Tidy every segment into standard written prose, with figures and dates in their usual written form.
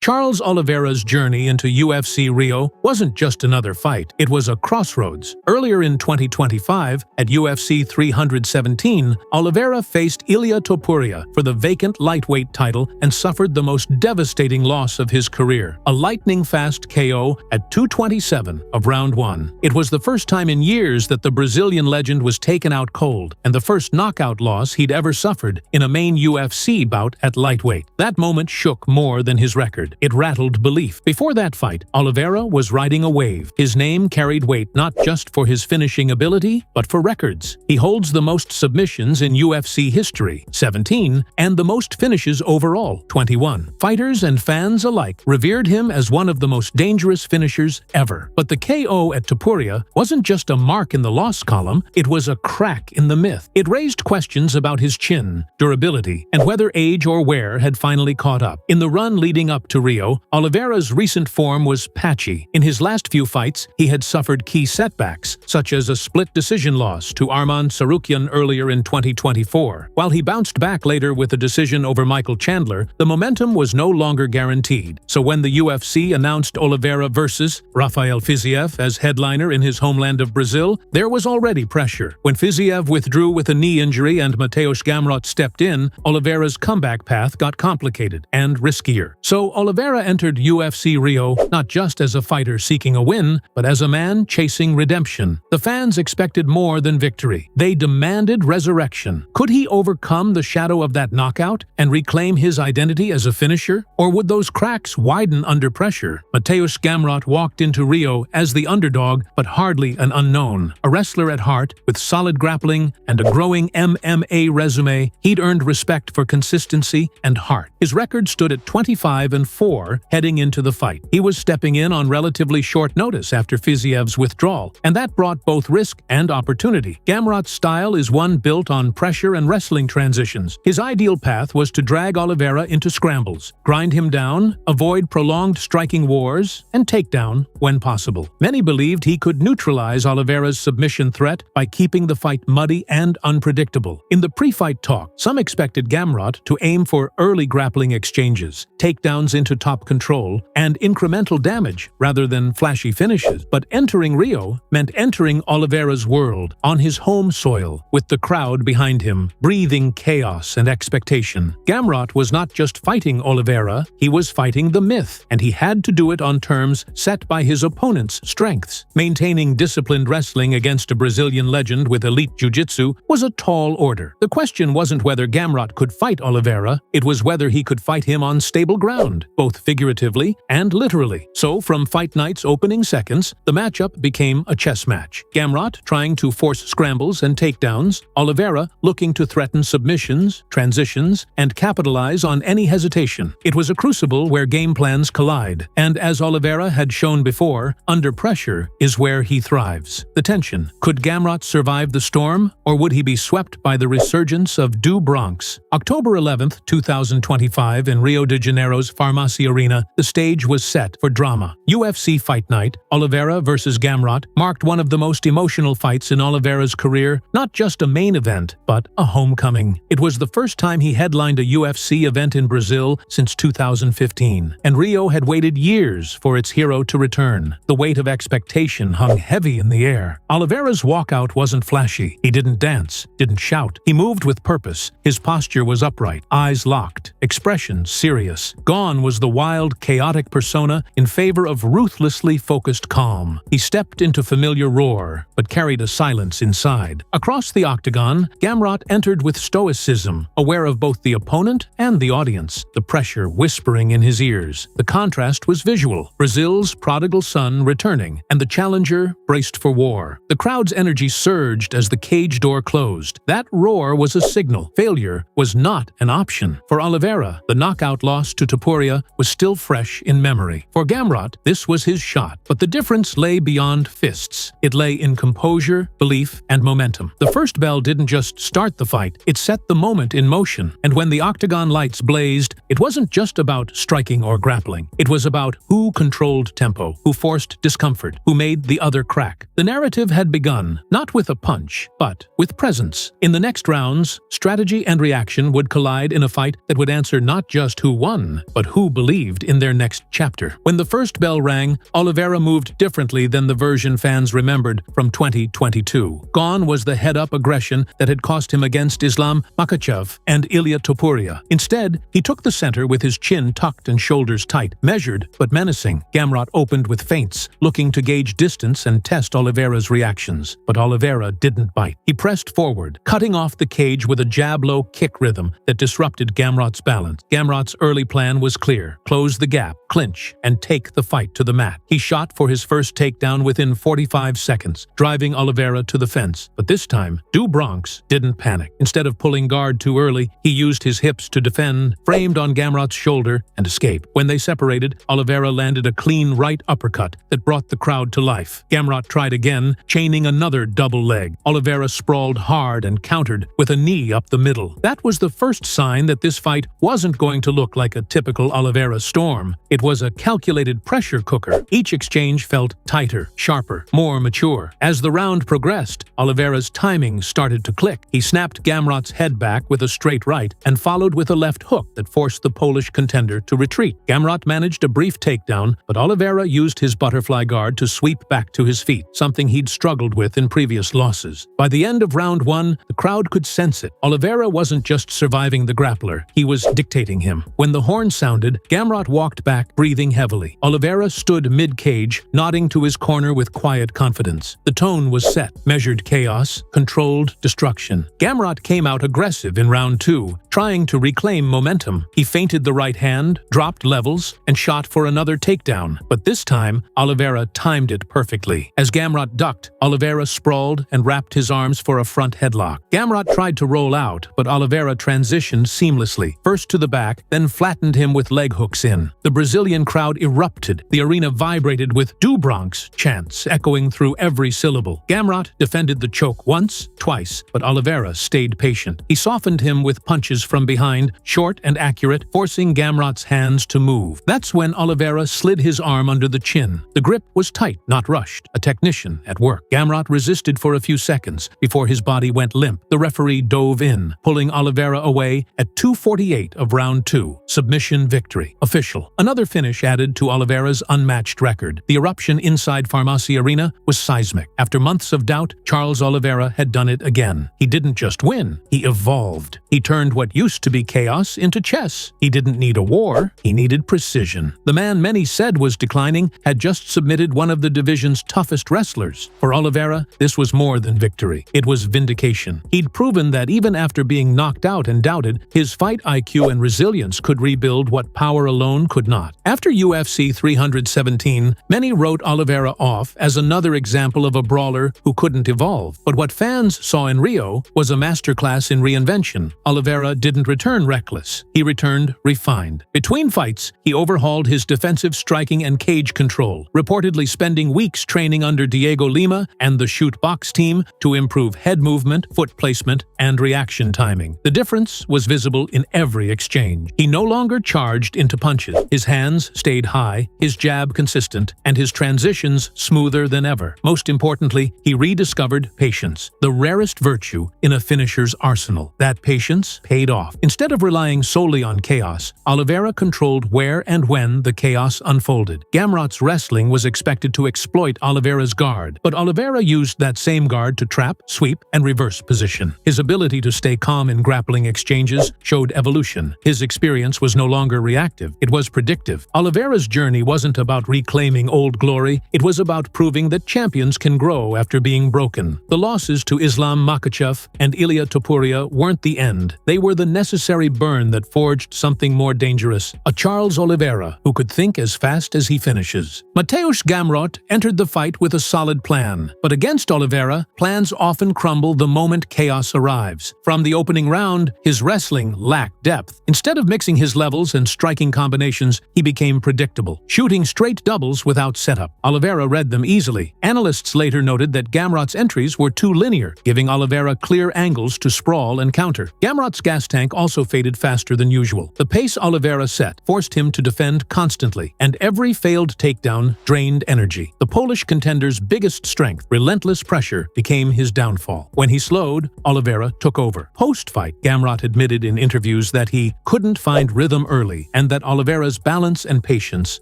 Charles Oliveira's journey into UFC Rio wasn't just another fight, it was a crossroads. Earlier in 2025, at UFC 317, Oliveira faced Ilia Topuria for the vacant lightweight title and suffered the most devastating loss of his career, a lightning-fast KO at 2:27 of round 1. It was the first time in years that the Brazilian legend was taken out cold, and the first knockout loss he'd ever suffered in a main UFC bout at lightweight. That moment shook more than his record. It rattled belief. Before that fight, Oliveira was riding a wave. His name carried weight not just for his finishing ability, but for records. He holds the most submissions in UFC history, 17, and the most finishes overall, 21. Fighters and fans alike revered him as one of the most dangerous finishers ever. But the KO at Topuria wasn't just a mark in the loss column, it was a crack in the myth. It raised questions about his chin, durability, and whether age or wear had finally caught up. In the run leading up to Rio, Oliveira's recent form was patchy. In his last few fights, he had suffered key setbacks, such as a split decision loss to Tsarukyan earlier in 2024. While he bounced back later with a decision over Michael Chandler, the momentum was no longer guaranteed. So when the UFC announced Oliveira versus Rafael Fiziev as headliner in his homeland of Brazil, there was already pressure. When Fiziev withdrew with a knee injury and Mateusz Gamrot stepped in, Oliveira's comeback path got complicated and riskier. So Oliveira entered UFC Rio not just as a fighter seeking a win, but as a man chasing redemption. The fans expected more than victory. They demanded resurrection. Could he overcome the shadow of that knockout and reclaim his identity as a finisher? Or would those cracks widen under pressure? Mateusz Gamrot walked into Rio as the underdog, but hardly an unknown. A wrestler at heart, with solid grappling and a growing MMA resume, he'd earned respect for consistency and heart. His record stood at 25-4 heading into the fight. He was stepping in on relatively short notice after Fiziev's withdrawal, and that brought both risk and opportunity. Gamrot's style is one built on pressure and wrestling transitions. His ideal path was to drag Oliveira into scrambles, grind him down, avoid prolonged striking wars, and take down when possible. Many believed he could neutralize Oliveira's submission threat by keeping the fight muddy and unpredictable. In the pre-fight talk, some expected Gamrot to aim for early grappling exchanges, takedowns into top control, and incremental damage rather than flashy finishes. But entering Rio meant entering Oliveira's world, on his home soil, with the crowd behind him, breathing chaos and expectation. Gamrot was not just fighting Oliveira, he was fighting the myth, and he had to do it on terms set by his opponent's strengths. Maintaining disciplined wrestling against a Brazilian legend with elite jiu-jitsu was a tall order. The question wasn't whether Gamrot could fight Oliveira, it was whether he could fight him on stable ground, both figuratively and literally. So, from fight night's opening seconds, the matchup became a chess match. Gamrot trying to force scrambles and takedowns, Oliveira looking to threaten submissions, transitions, and capitalize on any hesitation. It was a crucible where game plans collide, and as Oliveira had shown before, under pressure is where he thrives. The tension. Could Gamrot survive the storm, or would he be swept by the resurgence of Bronx? October 11, 2025, in Rio de Janeiro's Farmasi arena, the stage was set for drama. UFC Fight Night, Oliveira versus Gamrot, marked one of the most emotional fights in Oliveira's career, not just a main event, but a homecoming. It was the first time he headlined a UFC event in Brazil since 2015, and Rio had waited years for its hero to return. The weight of expectation hung heavy in the air. Oliveira's walkout wasn't flashy. He didn't dance, didn't shout. He moved with purpose. His posture was upright, eyes locked, expression serious. Gone was the wild, chaotic persona in favor of ruthlessly focused calm. He stepped into familiar roar, but carried a silence inside. Across the octagon, Gamrot entered with stoicism, aware of both the opponent and the audience, the pressure whispering in his ears. The contrast was visual. Brazil's prodigal son returning, and the challenger braced for war. The crowd's energy surged as the cage door closed. That roar was a signal. Failure was not an option. For Oliveira, the knockout loss to Topuria was still fresh in memory. For Gamrot, This was his shot, but the difference lay beyond fists. It lay in composure, belief, and momentum. The first bell didn't just start the fight, it set the moment in motion. And when the octagon lights blazed, it wasn't just about striking or grappling. It was about who controlled tempo, who forced discomfort, who made the other crack. The narrative had begun, not with a punch, but with presence. In the next rounds, strategy and reaction would collide in a fight that would answer not just who won, but who believed in their next chapter. When the first bell rang, Oliveira moved differently than the version fans remembered from 2022. Gone was the head-up aggression that had cost him against Islam Makhachev and Ilia Topuria. Instead, he took the center with his chin tucked and shoulders tight, measured but menacing. Gamrot opened with feints, looking to gauge distance and test Oliveira's reactions. But Oliveira didn't bite. He pressed forward, cutting off the cage with a jab-low kick rhythm that disrupted Gamrot's balance. Gamrot's early plan was clear: close the gap, clinch, and take the fight to the mat. He shot for his first takedown within 45 seconds, driving Oliveira to the fence. But this time, Bronx didn't panic. Instead of pulling guard too early, he used his hips to defend, framed on Gamrot's shoulder, and escape. When they separated, Oliveira landed a clean right uppercut that brought the crowd to life. Gamrot tried again, chaining another double leg. Oliveira sprawled hard and countered with a knee up the middle. That was the first sign that this fight wasn't going to look like a typical Oliveira storm. It was a calculated pressure cooker. Each exchange felt tighter, sharper, more mature. As the round progressed, Oliveira's timing started to click. He snapped Gamrot's head back with a straight right and followed with a left hook that forced the Polish contender to retreat. Gamrot managed a brief takedown, but Oliveira used his butterfly guard to sweep back to his feet, something he'd struggled with in previous losses. By the end of round one, the crowd could sense it. Oliveira wasn't just surviving the grappler, he was dictating him. When the horn sounded, Gamrot walked back, breathing heavily. Oliveira stood mid-cage, nodding to his corner with quiet confidence. The tone was set: measured chaos, controlled destruction. Gamrot came out aggressive in round two, trying to reclaim momentum. He feinted the right hand, dropped levels, and shot for another takedown. But this time, Oliveira timed it perfectly. As Gamrot ducked, Oliveira sprawled and wrapped his arms for a front headlock. Gamrot tried to roll out, but Oliveira transitioned seamlessly, first to the back, then flattened him with leg hooks in. The Brazilian crowd erupted. The arena vibrated with "Do Bronx" chants echoing through every syllable. Gamrot defended the choke once, twice, but Oliveira stayed patient. He softened him with punches from behind, short and accurate, forcing Gamrot's hands to move. That's when Oliveira slid his arm under the chin. The grip was tight, not rushed, a technician at work. Gamrot resisted for a few seconds before his body went limp. The referee dove in, pulling Oliveira away at 2:48 of round two. Submission victory. Official. Another finish added to Oliveira's unmatched record. The eruption inside Farmasi Arena was seismic. After months of doubt, Charles Oliveira had done it again. He didn't just win, he evolved. He turned what used to be chaos into chess. He didn't need a war, he needed precision. The man many said was declining had just submitted one of the division's toughest wrestlers. For Oliveira, this was more than victory. It was vindication. He'd proven that even after being knocked out and doubted, his fight IQ and resilience could rebuild what power alone could not. After UFC 317, many wrote Oliveira off as another example of a brawler who couldn't evolve. But what fans saw in Rio was a masterclass in reinvention. Oliveira didn't return reckless. He returned refined. Between fights, he overhauled his defensive striking and cage control, reportedly spending weeks training under Diego Lima and the Shoot Box team to improve head movement, foot placement, and reaction timing. The difference was visible in every exchange. He no longer charged into punches. His hands stayed high, his jab consistent, and his transitions smoother than ever. Most importantly, he rediscovered patience, the rarest virtue in a finisher's arsenal. That patience paid off. Instead of relying solely on chaos, Oliveira controlled where and when the chaos unfolded. Gamrot's wrestling was expected to exploit Oliveira's guard, but Oliveira used that same guard to trap, sweep, and reverse position. His ability to stay calm in grappling exchanges showed evolution. His experience was no longer reactive, it was predictive. Oliveira's journey wasn't about reclaiming old glory, it was about proving that champions can grow after being broken. The losses to Islam Makhachev and Ilia Topuria weren't the end. They were the necessary burn that forged something more dangerous, a Charles Oliveira who could think as fast as he finishes. Mateusz Gamrot entered the fight with a solid plan, but against Oliveira, plans often crumble the moment chaos arrives. From the opening round, his wrestling lacked depth. Instead of mixing his levels and striking combinations, he became predictable, shooting making straight doubles without setup. Oliveira read them easily. Analysts later noted that Gamrot's entries were too linear, giving Oliveira clear angles to sprawl and counter. Gamrot's gas tank also faded faster than usual. The pace Oliveira set forced him to defend constantly, and every failed takedown drained energy. The Polish contender's biggest strength, relentless pressure, became his downfall. When he slowed, Oliveira took over. Post-fight, Gamrot admitted in interviews that he couldn't find rhythm early, and that Oliveira's balance and patience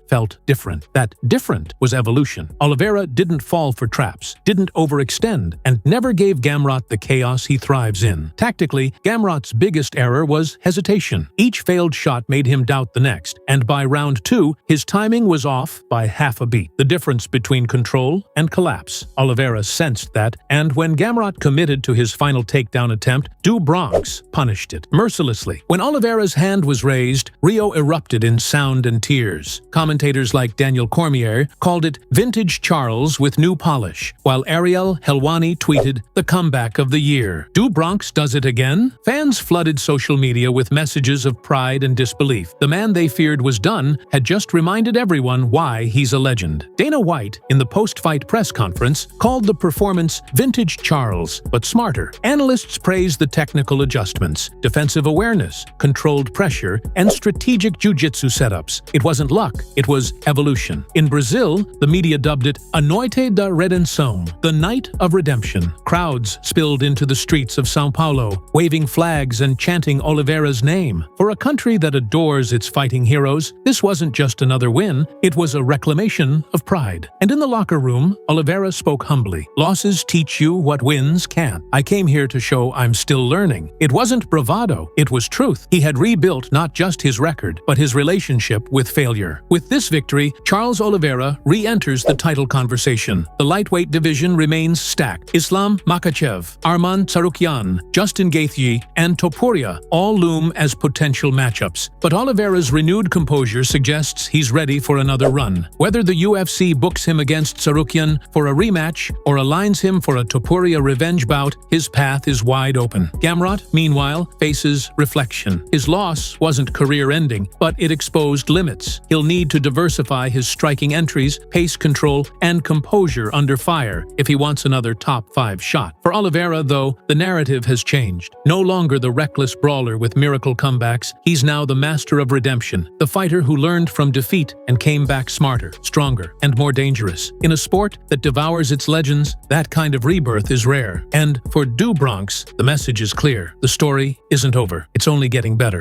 felt different. That different was evolution. Oliveira didn't fall for traps, didn't overextend, and never gave Gamrot the chaos he thrives in. Tactically, Gamrot's biggest error was hesitation. Each failed shot made him doubt the next, and by round 2, his timing was off by half a beat. The difference between control and collapse. Oliveira sensed that, and when Gamrot committed to his final takedown attempt, Bronx punished it mercilessly. When Oliveira's hand was raised, Rio erupted in sound and tears. Commentators like Daniel Cormier called it vintage Charles with new polish, while Ariel Helwani tweeted, "The comeback of the year. Bronx does it again?" Fans flooded social media with messages of pride and disbelief. The man they feared was done had just reminded everyone why he's a legend. Dana White, in the post-fight press conference, called the performance vintage Charles, but smarter. Analysts praised the technical adjustments, defensive awareness, controlled pressure, and strategic jiu-jitsu setups. It wasn't luck, it was evolution. In Brazil, the media dubbed it A Noite da Redenção, the night of redemption. Crowds spilled into the streets of São Paulo, waving flags and chanting Oliveira's name. For a country that adores its fighting heroes, this wasn't just another win, it was a reclamation of pride. And in the locker room, Oliveira spoke humbly. "Losses teach you what wins can't. I came here to show I'm still learning." It wasn't bravado, it was truth. He had rebuilt not just his record, but his relationship with failure. With this victory, Charles Oliveira re-enters the title conversation. The lightweight division remains stacked. Islam Makhachev, Arman Tsarukyan, Justin Gaethje, and Topuria all loom as potential matchups. But Oliveira's renewed composure suggests he's ready for another run. Whether the UFC books him against Tsarukyan for a rematch or aligns him for a Topuria revenge bout, his path is wide open. Gamrot, meanwhile, faces reflection. His loss wasn't career-ending, but it exposed limits. He'll need to diversify his striking entries, pace control, and composure under fire if he wants another top-5 shot. For Oliveira, though, the narrative has changed. No longer the reckless brawler with miracle comebacks, he's now the master of redemption, the fighter who learned from defeat and came back smarter, stronger, and more dangerous. In a sport that devours its legends, that kind of rebirth is rare. And for Bronx, the message is clear. The story isn't over. It's only getting better.